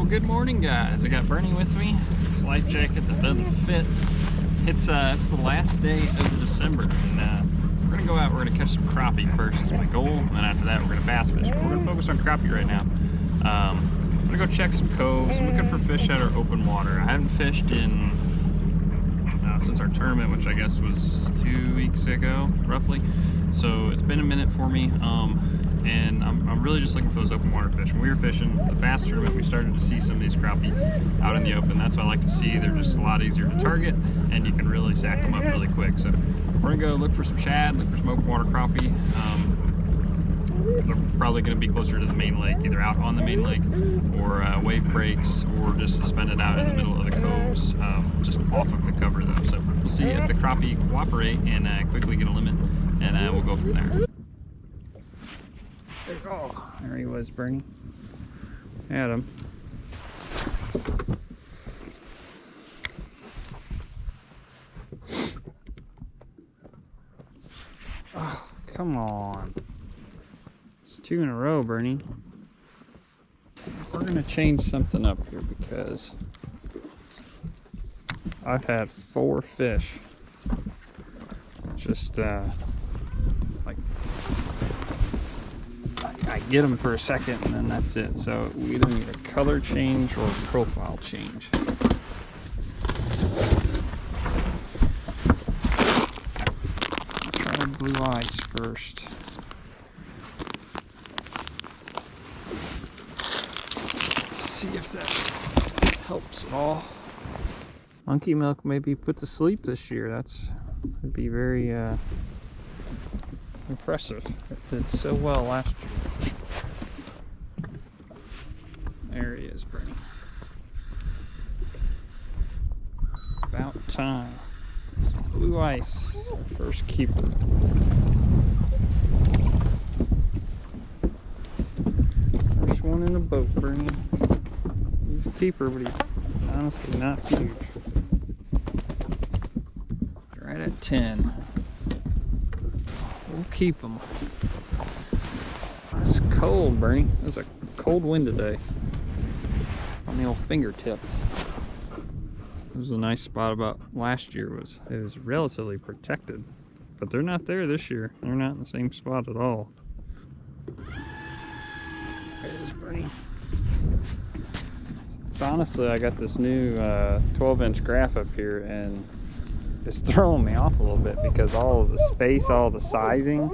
Well, good morning, guys. I got Bernie with me. This life jacket that doesn't fit. It's the last day of December, and we're gonna go out. We're gonna catch some crappie first. Is my goal, and then after that, we're gonna bass fish. But we're gonna focus on crappie right now. I'm gonna go check some coves. I'm looking for fish that are open water. I haven't fished in since our tournament, which I guess was 2 weeks ago, roughly. So it's been a minute for me. And I'm really just looking for those open water fish. When we were fishing the bass tournament, we started to see some of these crappie out in the open. That's what I like to see. They're just a lot easier to target, and you can really sack them up really quick. So we're gonna go look for some shad, look for some open water crappie. They're probably gonna be closer to the main lake, either out on the main lake or wave breaks, or just suspended out in the middle of the coves, just off of the cover though. So we'll see if the crappie cooperate and quickly get a limit, and we'll go from there. Oh, there he was, Bernie. Had him. Oh, come on. It's 2 in a row, Bernie. We're gonna change something up here because I've had 4 fish. Just like I get them for a second and then that's it. So we either need a color change or a profile change. Try blue ice first. Let's see if that helps at all. Monkey milk may be put to sleep this year. Would be very impressive. It did so well last year. There he is, Bernie. About time. Blue ice, our first keeper. First one in the boat, Bernie. He's a keeper, but he's honestly not huge. Right at 10. We'll keep them. It's cold, Bernie. There's a cold wind today on the old fingertips. It was a nice spot about last year. It was relatively protected, but they're not there this year. They're not in the same spot at all. There it is, Bernie. Honestly, I got this new 12-inch graph up here, and it's throwing me off a little bit because all of the space, all the sizing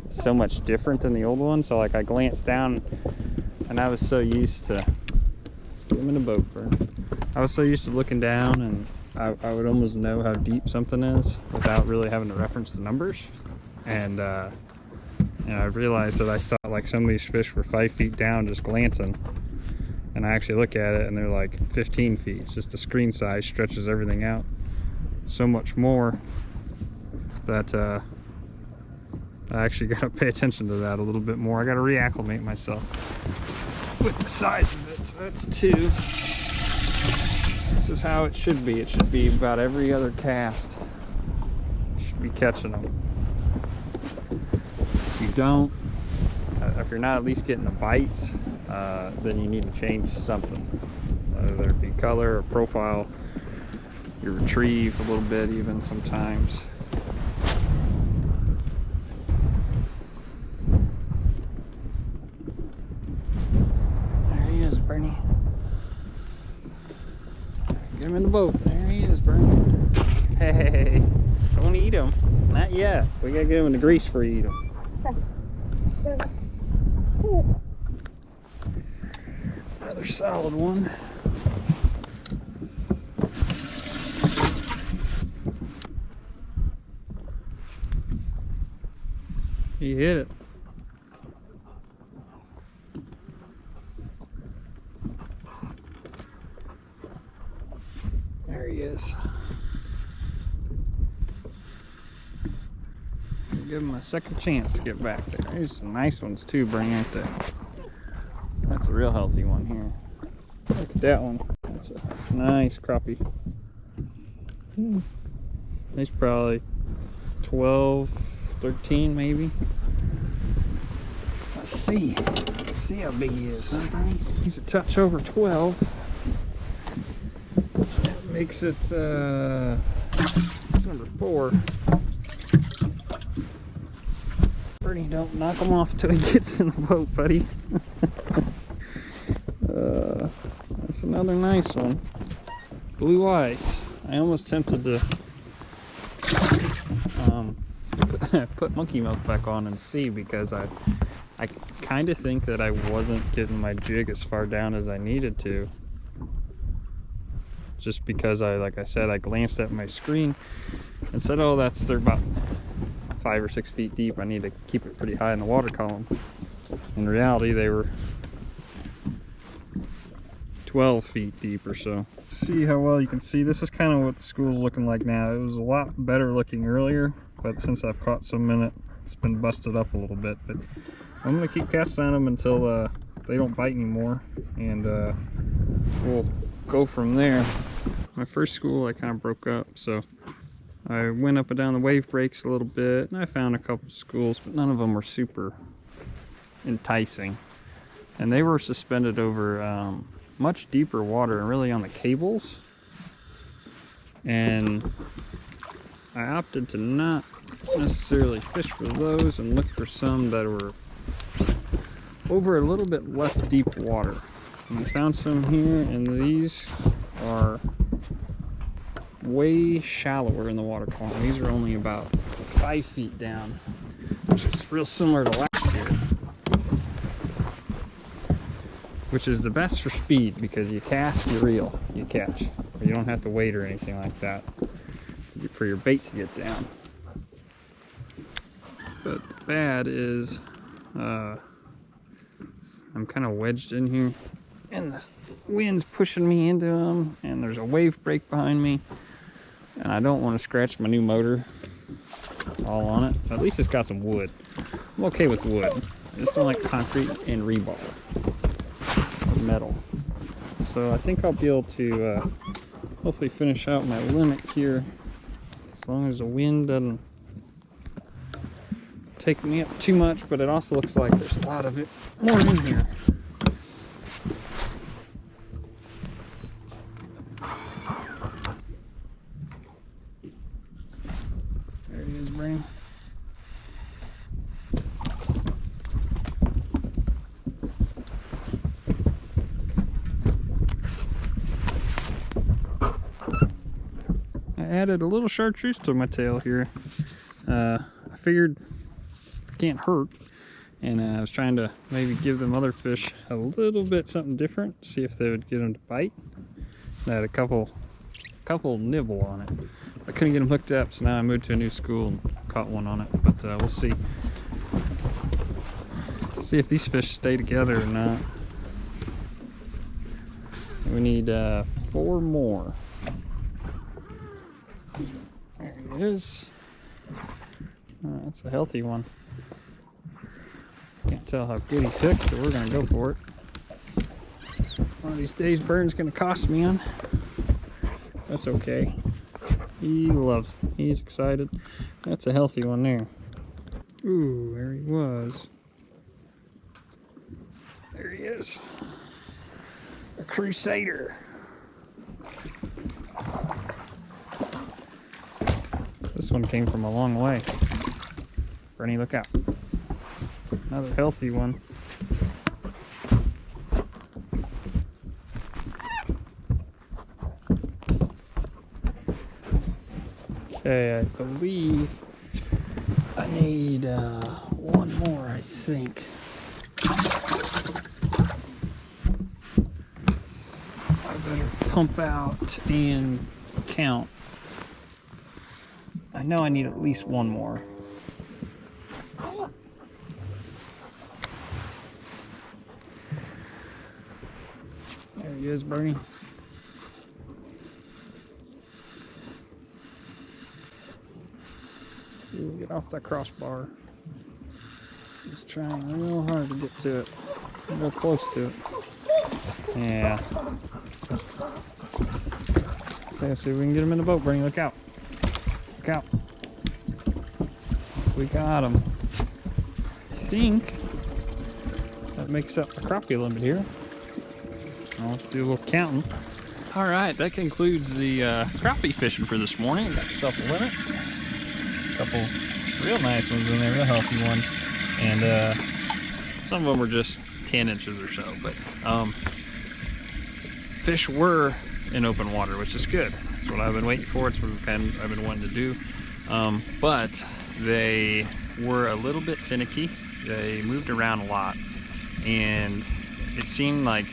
is so much different than the old one. So like I glanced down and I was so used to, let's get him in a boat, Bert. I was so used to looking down and I would almost know how deep something is without really having to reference the numbers. And you know, I realized that I thought like some of these fish were 5 feet down just glancing. And I actually look at it and they're like 15 feet. It's just the screen size stretches everything out so much more that I actually got to pay attention to that a little bit more. I got to reacclimate myself with the size of it. So that's 2. This is how it should be. It should be about every other cast. You should be catching them. If you don't, if you're not at least getting the bites, then you need to change something, whether it be color or profile. You retrieve a little bit even sometimes. There he is, Bernie. Get him in the boat. There he is, Bernie. Hey, don't eat him. Not yet. We gotta get him in the grease before you eat him. Another solid one. He hit it. There he is. Give him a second chance to get back there. There's some nice ones too, Bernie, ain't there? That's a real healthy one here. Look at that one. That's a nice crappie. He's probably 12, 13 maybe. Let's see how big he is, huh, Bernie? He's a touch over 12. That makes it it's number 4. Bernie, don't knock him off till he gets in the boat, buddy. That's another nice one. Blue ice. I almost tempted to put monkey milk back on and see, because I kind of think that I wasn't getting my jig as far down as I needed to. Just because like I said, I glanced at my screen and said, oh, they're about 5 or 6 feet deep. I need to keep it pretty high in the water column. In reality, they were 12 feet deep or so. See how well you can see. This is kind of what the school's looking like now. It was a lot better looking earlier, but since I've caught some in it, it's been busted up a little bit. But I'm going to keep casting on them until they don't bite anymore, and we'll go from there. My first school I kind of broke up, so I went up and down the wave breaks a little bit, and I found a couple schools, but none of them were super enticing. And they were suspended over much deeper water, and really on the cables. And I opted to not necessarily fish for those and look for some that were over a little bit less deep water. And I found some here, and these are way shallower in the water column. These are only about 5 feet down, which is real similar to last year. Which is the best for speed, because you cast, you reel, you catch. You don't have to wait or anything like that for your bait to get down. But the bad is I'm kind of wedged in here, and the wind's pushing me into them, and there's a wave break behind me, and I don't want to scratch my new motor all on it. At least it's got some wood. I'm okay with wood. I just don't like concrete and rebar. Metal. So I think I'll be able to hopefully finish out my limit here, as long as the wind doesn't take me up too much. But it also looks like there's a lot of it more in here. There he is, Brain. Added a little chartreuse to my tail here. I figured it can't hurt, and I was trying to maybe give them other fish a little bit something different, see if they would get them to bite. I had a couple nibble on it. I couldn't get them hooked up, so now I moved to a new school and caught one on it. But we'll see if these fish stay together or not. We need 4 more. There he is. That's a healthy one. Can't tell how good he's hooked, so we're gonna go for it. One of these days, Burns gonna cost me on. That's okay. He loves it. He's excited. That's a healthy one there. Ooh, there he was. There he is. A crusader. This one came from a long way. Bernie, look out. Another healthy one. Okay, I believe I need 1 more, I think. I better pump out and count. I know I need at least 1 more. There he is, Bernie. Ooh, get off that crossbar. He's trying real hard to get to it. Real close to it. Yeah. Let's see if we can get him in the boat, Bernie. Look out. Look out. We got him. I think that makes up a crappie limit here. I'll do a little counting. All right, that concludes the crappie fishing for this morning. Got yourself a limit. A couple real nice ones in there, real healthy ones. And some of them were just 10 inches or so. But fish were in open water, which is good. That's what I've been waiting for. It's what I've been wanting to do. But they were a little bit finicky. They moved around a lot. And it seemed like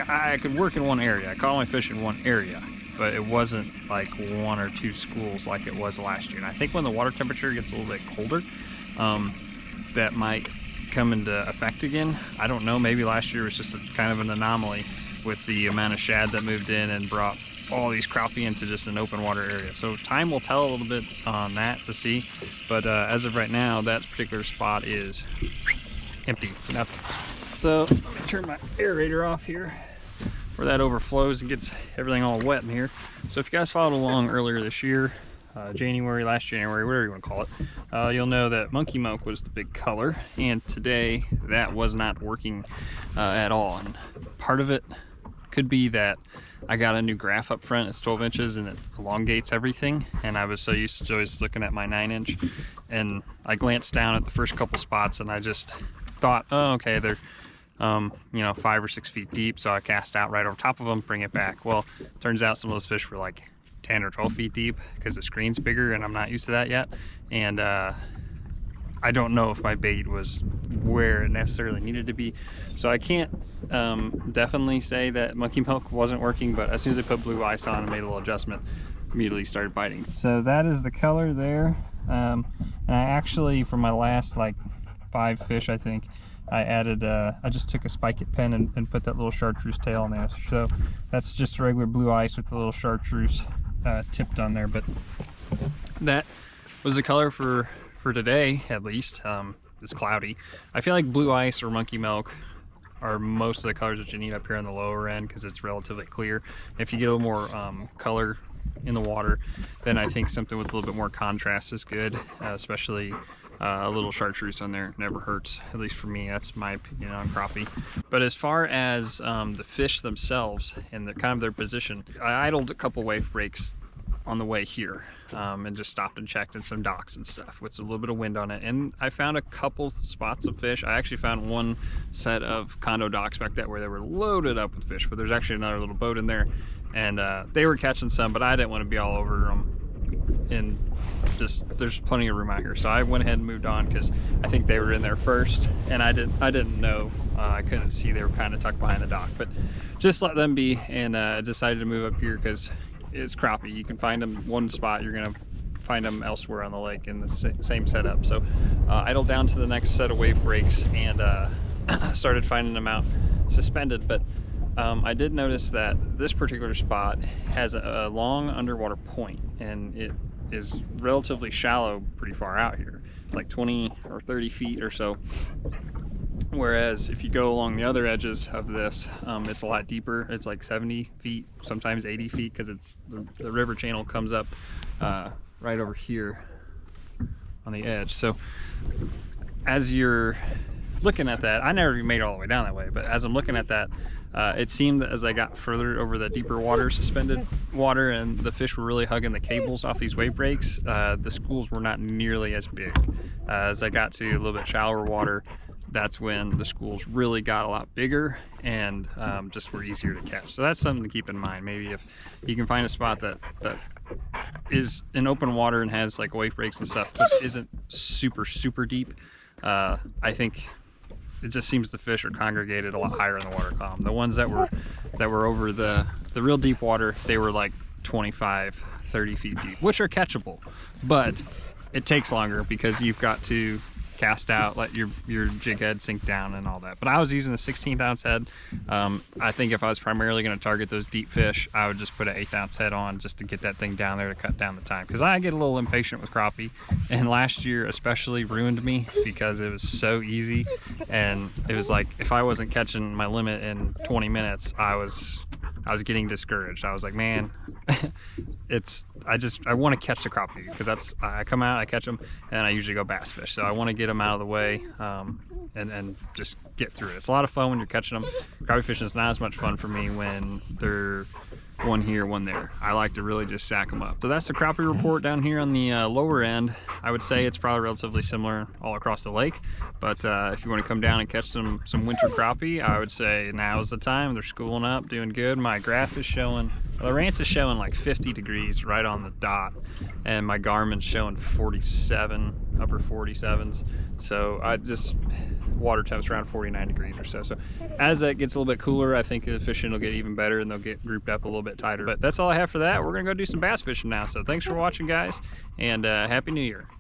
I could work in one area. I caught my fish in one area, but it wasn't like 1 or 2 schools like it was last year. And I think when the water temperature gets a little bit colder, that might come into effect again. I don't know, maybe last year was just kind of an anomaly with the amount of shad that moved in and brought all these crappie into just an open water area. So time will tell a little bit on that to see, but as of right now, that particular spot is empty, nothing. So let me turn my aerator off here where that overflows and gets everything all wet in here. So if you guys followed along earlier this year, last January, whatever you want to call it, you'll know that monkey milk was the big color, and today that was not working at all. And part of it could be that I got a new graph up front. It's 12 inches and it elongates everything, and I was so used to always looking at my 9-inch, and I glanced down at the first couple spots and I just thought, oh, okay, they're you know, 5 or 6 feet deep, so I cast out right over top of them, bring it back. Well, turns out some of those fish were like 10 or 12 feet deep because the screen's bigger and I'm not used to that yet. And I don't know if my bait was where it necessarily needed to be, so I can't definitely say that monkey milk wasn't working, but as soon as I put blue ice on and made a little adjustment, immediately started biting. So that is the color there. And I actually, for my last like 5 fish, I think I added I just took a spike it pen and put that little chartreuse tail in there. So that's just regular blue ice with the little chartreuse tipped on there. But that was the color for today, at least. It's cloudy. I feel like blue ice or monkey milk are most of the colors that you need up here on the lower end because it's relatively clear. If you get a little more color in the water, then I think something with a little bit more contrast is good, especially a little chartreuse on there never hurts, at least for me. That's my opinion on crappie. But as far as the fish themselves and the kind of their position, I idled a couple wave breaks on the way here and just stopped and checked in some docks and stuff with a little bit of wind on it, and I found a couple spots of fish. I actually found one set of condo docks back there where they were loaded up with fish, but there's actually another little boat in there, and they were catching some, but I didn't want to be all over them. And just there's plenty of room out here, so I went ahead and moved on because I think they were in there first, and I didn't know. I couldn't see, they were kind of tucked behind the dock, but just let them be, and decided to move up here because it's crappie. You can find them one spot, you're gonna find them elsewhere on the lake in the same setup. So idled down to the next set of wave breaks and started finding them out suspended. But I did notice that this particular spot has a long underwater point, and it is relatively shallow pretty far out here, like 20 or 30 feet or so. Whereas if you go along the other edges of this, it's a lot deeper. It's like 70 feet, sometimes 80 feet, because it's the river channel comes up right over here on the edge. So as you're looking at that, I never made it all the way down that way, but as I'm looking at that, it seemed that as I got further over the deeper water, suspended water, and the fish were really hugging the cables off these wave breaks, the schools were not nearly as big. As I got to a little bit shallower water, that's when the schools really got a lot bigger and just were easier to catch. So that's something to keep in mind. Maybe if you can find a spot that is in open water and has like wave breaks and stuff, but isn't super deep, I think it just seems the fish are congregated a lot higher in the water column. The ones that were over the real deep water, they were like 25, 30 feet deep, which are catchable, but it takes longer because you've got to cast out, let your jig head sink down and all that. But I was using a 16th ounce head. I think if I was primarily going to target those deep fish, I would just put an 1/8 ounce head on just to get that thing down there to cut down the time, because I get a little impatient with crappie, and last year especially ruined me because it was so easy, and it was like if I wasn't catching my limit in 20 minutes, I was I was getting discouraged. I was like, man, I want to catch the crappie, because I come out, I catch them, and I usually go bass fish. So I want to get them out of the way and just get through it. It's a lot of fun when you're catching them. Crappie fishing is not as much fun for me when they're one here, one there. I like to really just sack them up. So that's the crappie report down here on the lower end. I would say it's probably relatively similar all across the lake, but if you want to come down and catch some winter crappie, I would say now is the time. They're schooling up, doing good. My graph is showing, the Lowrance is showing like 50 degrees right on the dot, and my Garmin's showing 47, upper 47s. So water temps around 49 degrees or so. So as that gets a little bit cooler, I think the fishing will get even better and they'll get grouped up a little bit tighter. But that's all I have for that. We're gonna go do some bass fishing now. So thanks for watching, guys, and Happy New Year.